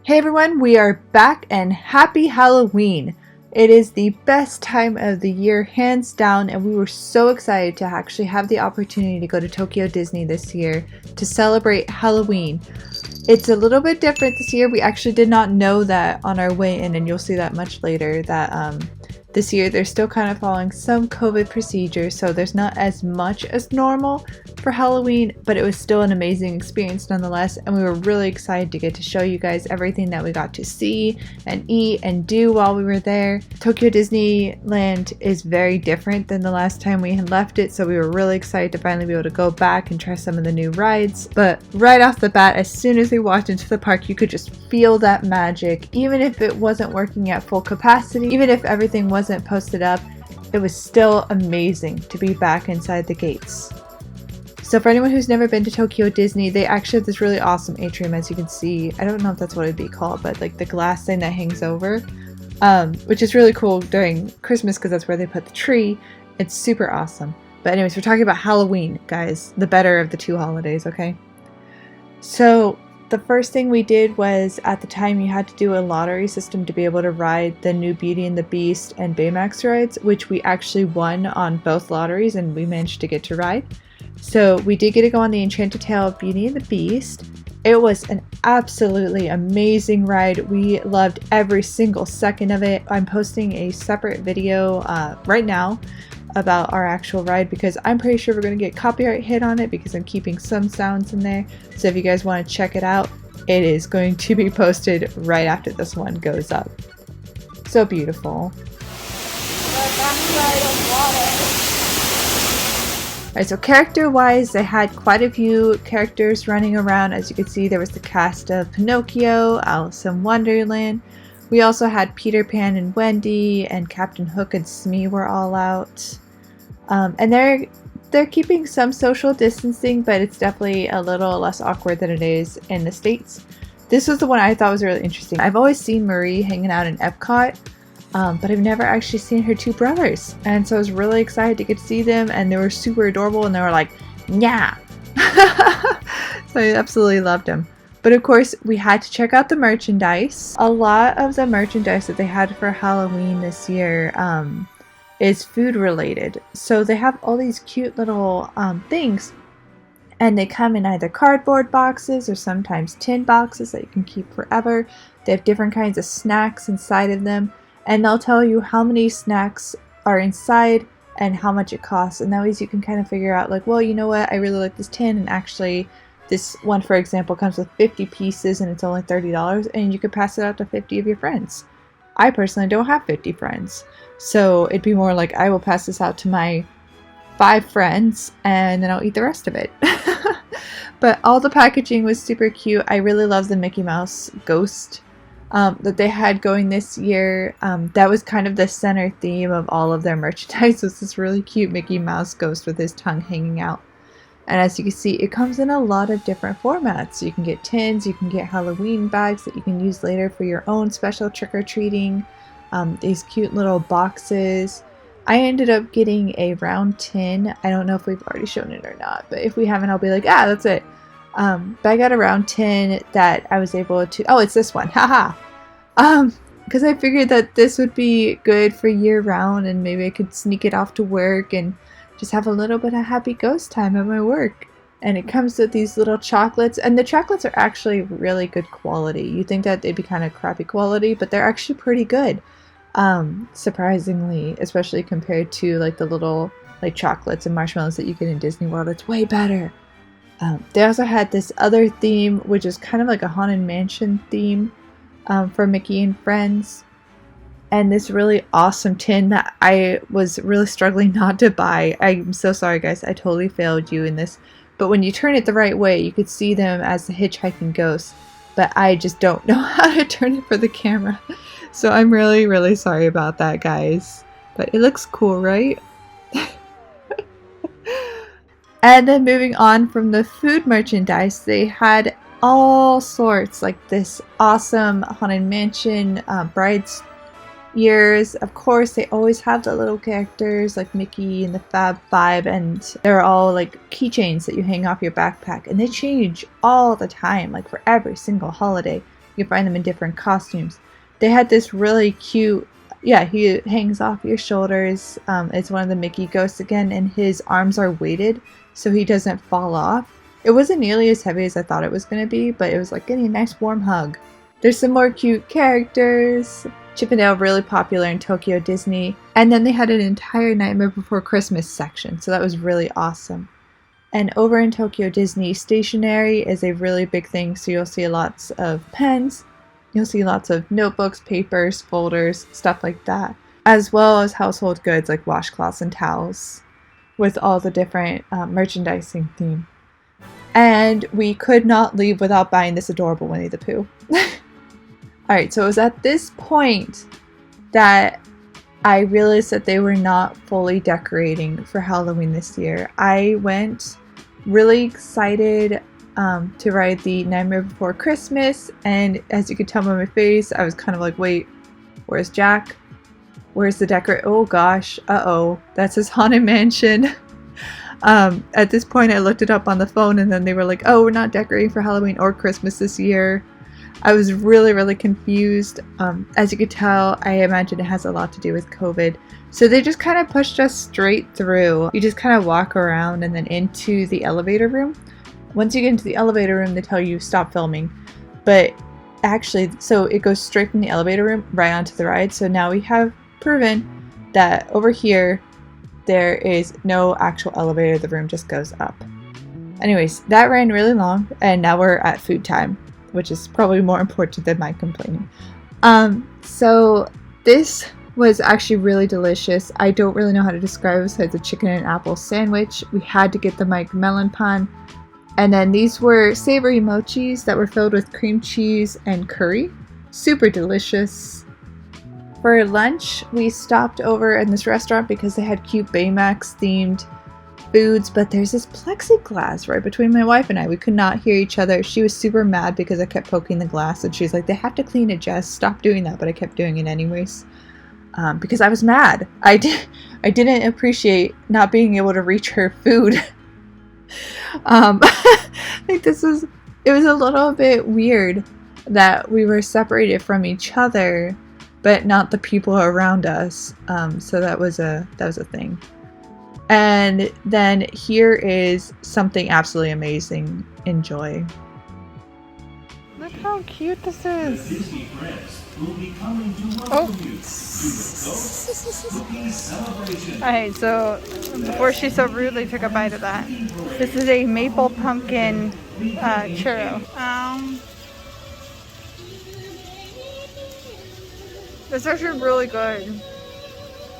Hey everyone, we are back and happy Halloween! It is the best time of the year, hands down, and we were so excited to actually have the opportunity to go to Tokyo Disney this year to celebrate Halloween. It's a little bit different this year. We actually did not know that on our way in, and you'll see that much later, that this year they're still kind of following some COVID procedures, so there's not as much as normal for Halloween, but it was still an amazing experience nonetheless, and we were really excited to get to show you guys everything that we got to see and eat and do while we were there. Tokyo Disneyland is very different than the last time we had left it, so we were really excited to finally be able to go back and try some of the new rides. But right off the bat, as soon as we walked into the park, you could just feel that magic. Even if it wasn't working at full capacity, even if everything wasn't posted up, it was still amazing to be back inside the gates. So for anyone who's never been to Tokyo Disney, they actually have this really awesome atrium, as you can see. I don't know if that's what it'd be called, but like the glass thing that hangs over, which is really cool during Christmas because that's where they put the tree. It's super awesome. But anyways, we're talking about Halloween, guys, the better of the two holidays, okay? So the first thing we did was, at the time, you had to do a lottery system to be able to ride the new Beauty and the Beast and Baymax rides, which we actually won on both lotteries and we managed to get to ride. So we did get to go on the Enchanted Tale of Beauty and the Beast. It was an absolutely amazing ride. We loved every single second of it. I'm posting a separate video right now about our actual ride because I'm pretty sure we're going to get copyright hit on it because I'm keeping some sounds in there. So if you guys want to check it out, it is going to be posted right after this one goes up. So beautiful. Alright, so character-wise, they had quite a few characters running around. As you can see, there was the cast of Pinocchio, Alice in Wonderland. We also had Peter Pan and Wendy, and Captain Hook and Smee were all out. And they're keeping some social distancing, but it's definitely a little less awkward than it is in the States. This was the one I thought was really interesting. I've always seen Marie hanging out in Epcot, but I've never actually seen her two brothers. And so I was really excited to get to see them, and they were super adorable, and they were like, yeah. So I absolutely loved them. But of course, we had to check out the merchandise. A lot of the merchandise that they had for Halloween this year is food related. So they have all these cute little things, and they come in either cardboard boxes or sometimes tin boxes that you can keep forever. They have different kinds of snacks inside of them, and they'll tell you how many snacks are inside and how much it costs. And that way you can kind of figure out, like, well, you know what, I really like this tin, and actually this one, for example, comes with 50 pieces and it's only $30, and you could pass it out to 50 of your friends. I personally don't have 50 friends, so it'd be more like I will pass this out to my 5 friends and then I'll eat the rest of it. But all the packaging was super cute. I really love the Mickey Mouse ghost that they had going this year. That was kind of the center theme of all of their merchandise, was this really cute Mickey Mouse ghost with his tongue hanging out. And as you can see, it comes in a lot of different formats. So you can get tins, you can get Halloween bags that you can use later for your own special trick-or-treating. These cute little boxes. I ended up getting a round tin. I don't know if we've already shown it or not, but if we haven't, I'll be like, ah, that's it. But I got a round tin that I was able to, oh, it's this one, haha. Because I figured that this would be good for year round, and maybe I could sneak it off to work and just have a little bit of happy ghost time at my work. And it comes with these little chocolates, and the chocolates are actually really good quality. You think that they'd be kind of crappy quality, but they're actually pretty good. Surprisingly, especially compared to like the little like chocolates and marshmallows that you get in Disney World. It's way better. They also had this other theme, which is kind of like a Haunted Mansion theme for Mickey and Friends. And this really awesome tin that I was really struggling not to buy. I'm so sorry, guys. I totally failed you in this. But when you turn it the right way, you could see them as the hitchhiking ghosts. But I just don't know how to turn it for the camera. So I'm really, really sorry about that, guys. But it looks cool, right? And then moving on from the food merchandise, they had all sorts, like this awesome Haunted Mansion brides years. Of course, they always have the little characters like Mickey and the Fab Five, and they're all like keychains that you hang off your backpack, and they change all the time, like for every single holiday. You can find them in different costumes. They had this really cute, yeah, he hangs off your shoulders. It's one of the Mickey ghosts again, and his arms are weighted so he doesn't fall off. It wasn't nearly as heavy as I thought it was going to be, but it was like getting a nice warm hug. There's some more cute characters. Chip and Dale, really popular in Tokyo Disney. And then they had an entire Nightmare Before Christmas section, so that was really awesome. And over in Tokyo Disney, stationery is a really big thing, so you'll see lots of pens. You'll see lots of notebooks, papers, folders, stuff like that. As well as household goods like washcloths and towels with all the different merchandising theme. And we could not leave without buying this adorable Winnie the Pooh. Alright, so it was at this point that I realized that they were not fully decorating for Halloween this year. I went really excited to ride the Nightmare Before Christmas, and as you could tell by my face, I was kind of like, wait, where's Jack? Where's the decorate? Oh gosh, uh-oh, that's his haunted mansion. At this point I looked it up on the phone, and then they were like, oh, we're not decorating for Halloween or Christmas this year. I was really confused. As you could tell, I imagine it has a lot to do with COVID. So they just kind of pushed us straight through. You just kind of walk around and then into the elevator room. Once you get into the elevator room, they tell you stop filming. But actually, so it goes straight from the elevator room right onto the ride. So now we have proven that over here, there is no actual elevator. The room just goes up. Anyways, that ran really long, and now we're at food time, which is probably more important than my complaining. So this was actually really delicious. I don't really know how to describe it besides a chicken and apple sandwich. We had to get the Mike melon pan. And then these were savory mochis that were filled with cream cheese and curry. Super delicious. For lunch, we stopped over in this restaurant because they had cute Baymax themed foods, but there's this plexiglass right between my wife and I. We could not hear each other. She was super mad because I kept poking the glass, and she's like, they have to clean it, Jess. Stop doing that. But I kept doing it anyways because I was mad. I didn't appreciate not being able to reach her food. Like it was a little bit weird that we were separated from each other, but not the people around us. So that was a thing. And then here is something absolutely amazing. Enjoy. Look how cute this is. Oh. Alright, so before she so rudely took a bite of that, this is a maple pumpkin churro. This is actually really good.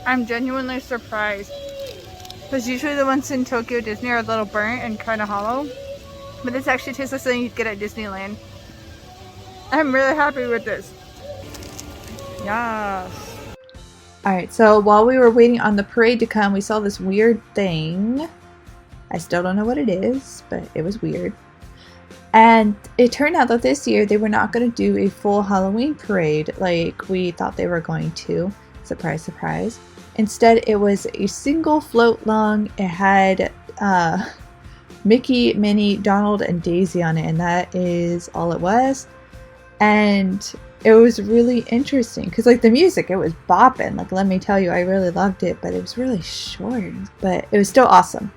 I'm genuinely surprised. Because usually the ones in Tokyo Disney are a little burnt and kind of hollow. But this actually tastes like something you'd get at Disneyland. I'm really happy with this. Yes. Alright, so while we were waiting on the parade to come, we saw this weird thing. I still don't know what it is, but it was weird. And it turned out that this year they were not going to do a full Halloween parade like we thought they were going to. Surprise, surprise. Instead, it was a single float long. It had Mickey, Minnie, Donald, and Daisy on it, and that is all it was. And it was really interesting because, like, the music, it was bopping. Like, let me tell you, I really loved it, but it was really short. But it was still awesome.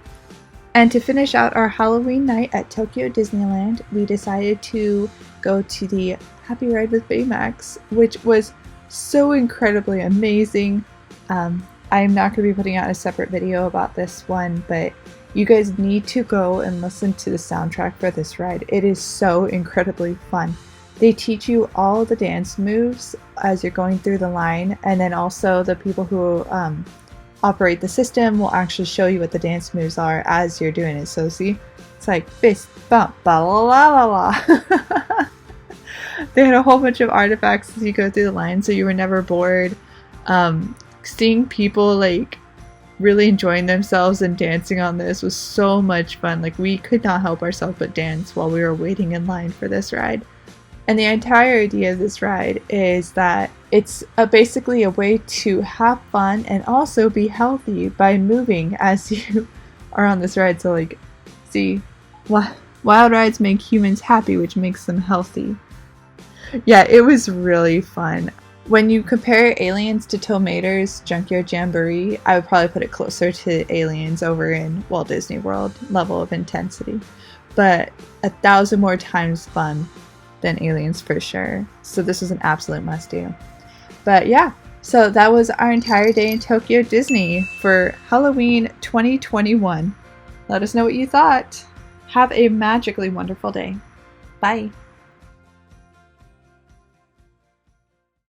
And to finish out our Halloween night at Tokyo Disneyland, we decided to go to the Happy Ride with Baymax, which was so incredibly amazing. I'm not going to be putting out a separate video about this one, but you guys need to go and listen to the soundtrack for this ride. It is so incredibly fun. They teach you all the dance moves as you're going through the line, and then also the people who operate the system will actually show you what the dance moves are as you're doing it. So see, it's like fist, bump, ba la la la la. They had a whole bunch of artifacts as you go through the line, so you were never bored. Seeing people like really enjoying themselves and dancing on this was so much fun. Like, we could not help ourselves but dance while we were waiting in line for this ride. And the entire idea of this ride is that it's basically a way to have fun and also be healthy by moving as you are on this ride. So, like, see, wild rides make humans happy, which makes them healthy. Yeah, it was really fun. When you compare Aliens to Tomatoes Junkyard Jamboree, I would probably put it closer to Aliens over in Walt Disney World level of intensity. But 1,000 more times fun than Aliens for sure. So this was an absolute must-do. But yeah, so that was our entire day in Tokyo Disney for Halloween 2021. Let us know what you thought. Have a magically wonderful day. Bye.